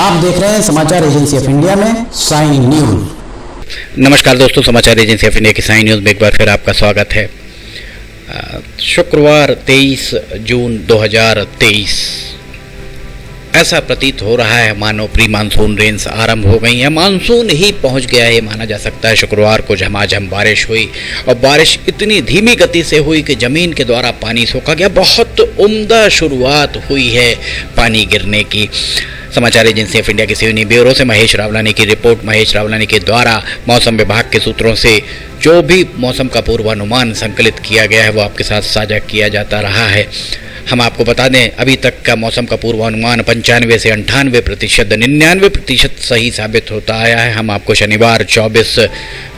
आप देख रहे हैं समाचार एजेंसी ऑफ इंडिया में साइन न्यूज। नमस्कार दोस्तों, समाचार एजेंसी ऑफ इंडिया की साइन न्यूज़ में एक बार फिर आपका स्वागत है। शुक्रवार 23 जून 2023 ऐसा प्रतीत हो रहा है मानो प्री मानसून रेंज आरंभ हो गई है। मानसून ही पहुंच गया है माना जा सकता है। शुक्रवार को झमाझम बारिश हुई और बारिश इतनी धीमी गति से हुई कि ज़मीन के द्वारा पानी सोखा गया। बहुत उम्दा शुरुआत हुई है पानी गिरने की। समाचार एजेंसी ऑफ इंडिया के सिवनी ब्यूरो से महेश रावलानी की रिपोर्ट। महेश रावलानी के द्वारा मौसम विभाग के सूत्रों से जो भी मौसम का पूर्वानुमान संकलित किया गया है वो आपके साथ साझा किया जाता रहा है। हम आपको बता दें, अभी तक का मौसम का पूर्वानुमान 95 से 98%, 99% सही साबित होता आया है। हम आपको शनिवार 24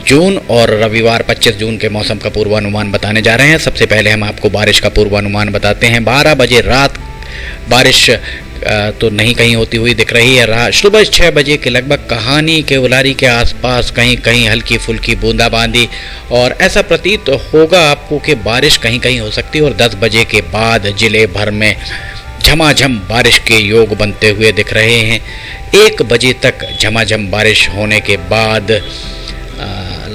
जून और रविवार 25 जून के मौसम का पूर्वानुमान बताने जा रहे हैं। सबसे पहले हम आपको बारिश का पूर्वानुमान बताते हैं। 12 बजे रात बारिश तो नहीं कहीं होती हुई दिख रही है। सुबह 6 बजे के लगभग कहानी के उलारी के आसपास कहीं कहीं हल्की फुल्की बूंदाबांदी और ऐसा प्रतीत होगा आपको कि बारिश कहीं कहीं हो सकती है। और 10 बजे के बाद जिले भर में झमाझम बारिश के योग बनते हुए दिख रहे हैं। 1 बजे तक झमाझम बारिश होने के बाद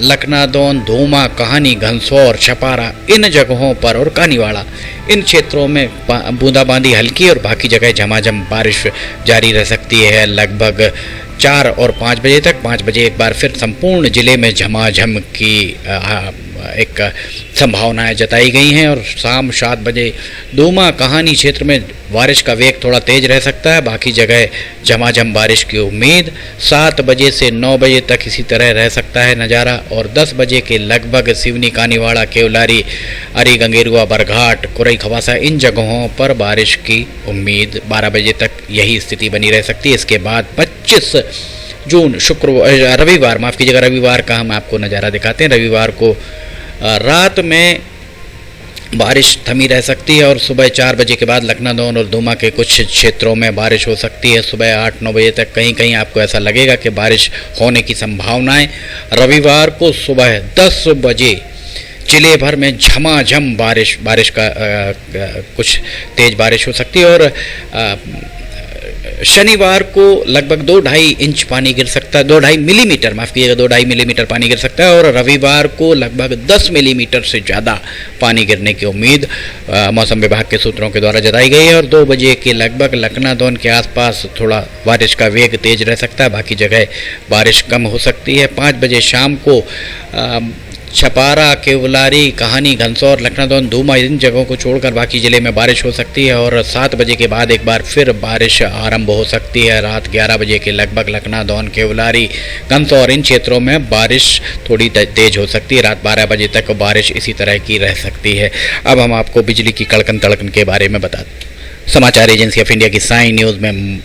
लखनादौन, धूमा, कहानी, घनसौर, छपारा इन जगहों पर और कानीवाड़ा इन क्षेत्रों में बूंदाबांदी हल्की और बाकी जगह झमाझम बारिश जारी रह सकती है लगभग 4 और 5 बजे तक। 5 बजे एक बार फिर संपूर्ण जिले में झमाझम की एक संभावनाएं जताई गई हैं और शाम 7 बजे धूमा, कहानी क्षेत्र में बारिश का वेग थोड़ा तेज रह सकता है। बाकी जगह झमाझम बारिश की उम्मीद। 7 बजे से 9 बजे तक इसी तरह रह सकता है नज़ारा। और 10 बजे के लगभग सिवनी, कानीवाड़ा, केवलारी, अरी, गंगेरुआ, बरघाट, कुरई, खवासा इन जगहों पर बारिश की उम्मीद। 12 बजे तक यही स्थिति बनी रह सकती है। इसके बाद 25 जून रविवार का हम आपको नज़ारा दिखाते हैं। रविवार को रात में बारिश थमी रह सकती है और सुबह 4 बजे के बाद लखनादौन और धूमा के कुछ क्षेत्रों में बारिश हो सकती है। सुबह 8-9 बजे तक कहीं कहीं आपको ऐसा लगेगा कि बारिश होने की संभावनाएं। रविवार को सुबह 10 बजे जिले भर में झमाझम बारिश का कुछ तेज बारिश हो सकती है। और शनिवार को लगभग 2-2.5 इंच पानी गिर सकता है, 2-2.5 मिलीमीटर, माफ़ कीजिएगा, 2-2.5 मिलीमीटर पानी गिर सकता है। और रविवार को लगभग 10 मिलीमीटर से ज़्यादा पानी गिरने की उम्मीद मौसम विभाग के सूत्रों के द्वारा जताई गई है। और 2 बजे के लगभग लखनादौन के आसपास थोड़ा बारिश का वेग तेज रह सकता है, बाकी जगह बारिश कम हो सकती है। 5 बजे शाम को छपारा, केवलारी, कहानी, घनसौर, लखनादौन, धूमा इन जगहों को छोड़कर बाकी ज़िले में बारिश हो सकती है। और 7 बजे के बाद एक बार फिर बारिश आरंभ हो सकती है। रात 11 बजे के लगभग लखनादौन, केवलारी, घनसौर इन क्षेत्रों में बारिश थोड़ी तेज हो सकती है। रात 12 बजे तक बारिश इसी तरह की रह सकती है। अब हम आपको बिजली की कड़कन तड़कन के बारे में बताते हैं। समाचार एजेंसी ऑफ इंडिया की साइन न्यूज़ में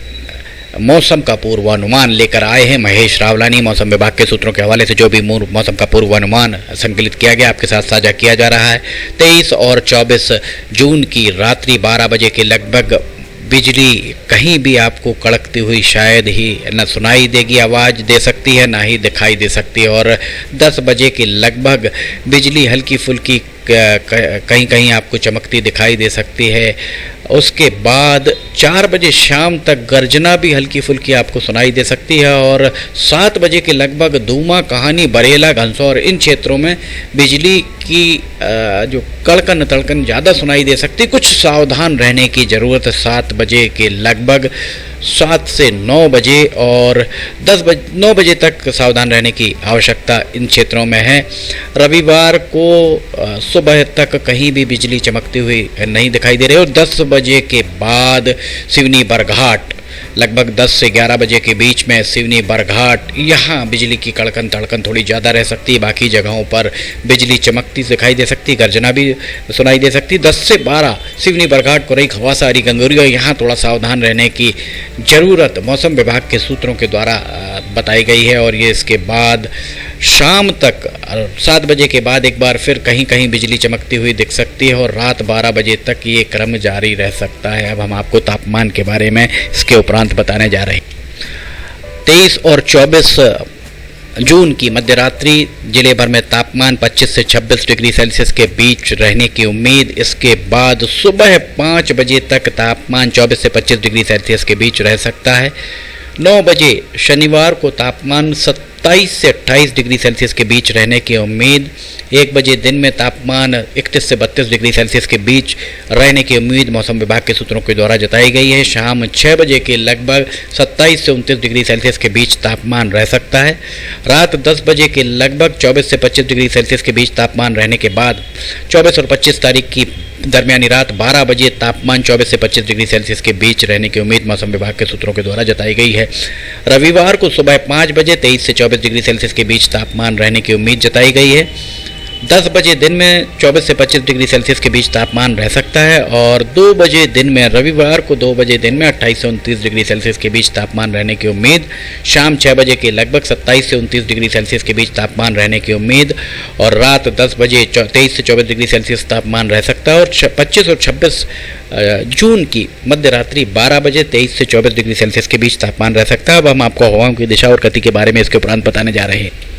मौसम का पूर्वानुमान लेकर आए हैं महेश रावलानी। मौसम विभाग के सूत्रों के हवाले से जो भी मौसम का पूर्वानुमान संकलित किया गया आपके साथ साझा किया जा रहा है। 23 और 24 जून की रात्रि 12 बजे के लगभग बिजली कहीं भी आपको कड़कती हुई शायद ही न सुनाई देगी, आवाज़ दे सकती है, ना ही दिखाई दे सकती है। और 10 बजे के लगभग बिजली हल्की फुल्की कहीं कहीं आपको चमकती दिखाई दे सकती है। उसके बाद 4 बजे शाम तक गर्जना भी हल्की फुल्की आपको सुनाई दे सकती है। और 7 बजे के लगभग धूमा, कहानी, बरेला, घनसौर इन क्षेत्रों में बिजली की जो कड़कन तड़कन ज़्यादा सुनाई दे सकती है। कुछ सावधान रहने की ज़रूरत 7 बजे के लगभग 7 से 9 बजे और 9 बजे तक सावधान रहने की आवश्यकता इन क्षेत्रों में है। रविवार को सुबह तक कहीं भी बिजली चमकती हुई नहीं दिखाई दे रही। और 10 बजे के बाद सिवनी, बरघाट लगभग 10 से 11 बजे के बीच में सिवनी, बरघाट यहाँ बिजली की कड़कन तड़कन थोड़ी ज़्यादा रह सकती है। बाकी जगहों पर बिजली चमकती दिखाई दे सकती, गर्जना भी सुनाई दे सकती। 10 से 12 सिवनी, बरघाट, कुरई, खवासा, अरी, गंगेरुआ यहाँ थोड़ा सावधान रहने की ज़रूरत मौसम विभाग के सूत्रों के द्वारा बताई गई है। और ये इसके बाद शाम तक 7 बजे के बाद एक बार फिर कहीं कहीं बिजली चमकती हुई दिख सकती है और रात 12 बजे तक ये क्रम जारी रह सकता है। अब हम आपको तापमान के बारे में इसके उपरांत बताने जा रहे हैं। 23 और 24 जून की मध्य रात्रि जिले भर में तापमान 25 से 26 डिग्री सेल्सियस के बीच रहने की उम्मीद। इसके बाद सुबह 5 बजे तक तापमान 24 से 25 डिग्री सेल्सियस के बीच रह सकता है। 9 बजे शनिवार को तापमान 27 से 28 डिग्री सेल्सियस के बीच रहने की उम्मीद। 1 बजे दिन में तापमान 31 से 32 डिग्री सेल्सियस के बीच रहने की उम्मीद मौसम विभाग के सूत्रों के द्वारा जताई गई है। शाम 6 बजे के लगभग 27 से 29 डिग्री सेल्सियस के बीच तापमान रह सकता है। रात 10 बजे के लगभग 24 से 25 डिग्री सेल्सियस के बीच तापमान रहने के बाद 24 और 25 तारीख की दरमियानी रात 12 बजे तापमान 24 से 25 डिग्री सेल्सियस के बीच रहने की उम्मीद मौसम विभाग के सूत्रों के द्वारा जताई गई है। रविवार को सुबह 5 बजे 23 से 24 डिग्री सेल्सियस के बीच तापमान रहने की उम्मीद जताई गई है। 10 बजे दिन में 24 से 25 डिग्री सेल्सियस के बीच तापमान रह सकता है और 2 बजे दिन में रविवार को 2 बजे दिन में 28 से 29 डिग्री सेल्सियस के बीच तापमान रहने की उम्मीद। शाम 6 बजे के लगभग 27 से 29 डिग्री सेल्सियस के बीच तापमान रहने की उम्मीद और रात 10 बजे 23 से 24 डिग्री सेल्सियस तापमान रह सकता है और 25 और 26 जून की मध्य रात्रि 12 बजे 23 से 24 डिग्री सेल्सियस के बीच तापमान रह सकता है। अब हम आपको हवाओं की दिशा और गति के बारे में इसके उपरांत बताने जा रहे हैं।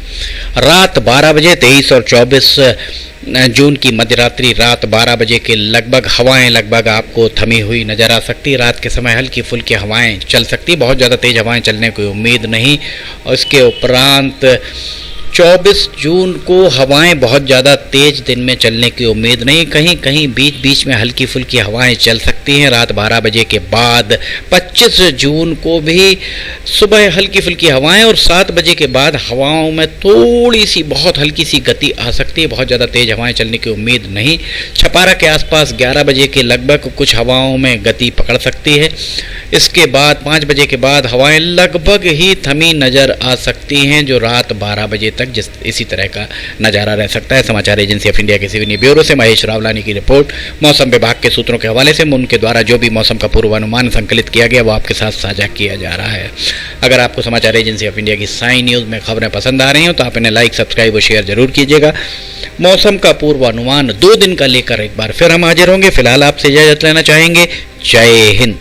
रात 12 बजे 23 और 24 जून की मध्य रात्रि रात 12 बजे के लगभग हवाएं लगभग आपको थमी हुई नजर आ सकती है। रात के समय हल्की फुल्की हवाएं चल सकती, बहुत ज़्यादा तेज हवाएं चलने की उम्मीद नहीं। और इसके उपरांत 24 जून को हवाएं बहुत ज़्यादा तेज दिन में चलने की उम्मीद नहीं, कहीं कहीं बीच बीच में हल्की फुल्की हवाएं चल सकती हैं रात 12 बजे के बाद। 25 जून को भी सुबह हल्की फुल्की हवाएं और 7 बजे के बाद हवाओं में थोड़ी सी बहुत हल्की सी गति आ सकती है, बहुत ज़्यादा तेज हवाएं चलने की उम्मीद नहीं। छपारा के आसपास 11 बजे के लगभग कुछ हवाओं में गति पकड़ सकती है। इसके बाद 5 बजे के बाद हवाएं लगभग ही थमी नज़र आ सकती हैं जो रात 12 बजे तक इसी तरह का नज़ारा रह सकता है। समाचार एजेंसी ऑफ इंडिया के सिवनी ब्यूरो से महेश रावलानी की रिपोर्ट। मौसम विभाग के सूत्रों के हवाले से उनके द्वारा जो भी मौसम का पूर्वानुमान संकलित किया गया वो आपके साथ साझा किया जा रहा है। अगर आपको समाचार एजेंसी ऑफ इंडिया की साइन न्यूज़ में खबरें पसंद आ रही हो तो आप इन्हें लाइक, सब्सक्राइब और शेयर जरूर कीजिएगा। मौसम का पूर्वानुमान 2 दिन का लेकर एक बार फिर हम हाजिर होंगे। फिलहाल आपसे इजाजत लेना चाहेंगे। जय हिंद।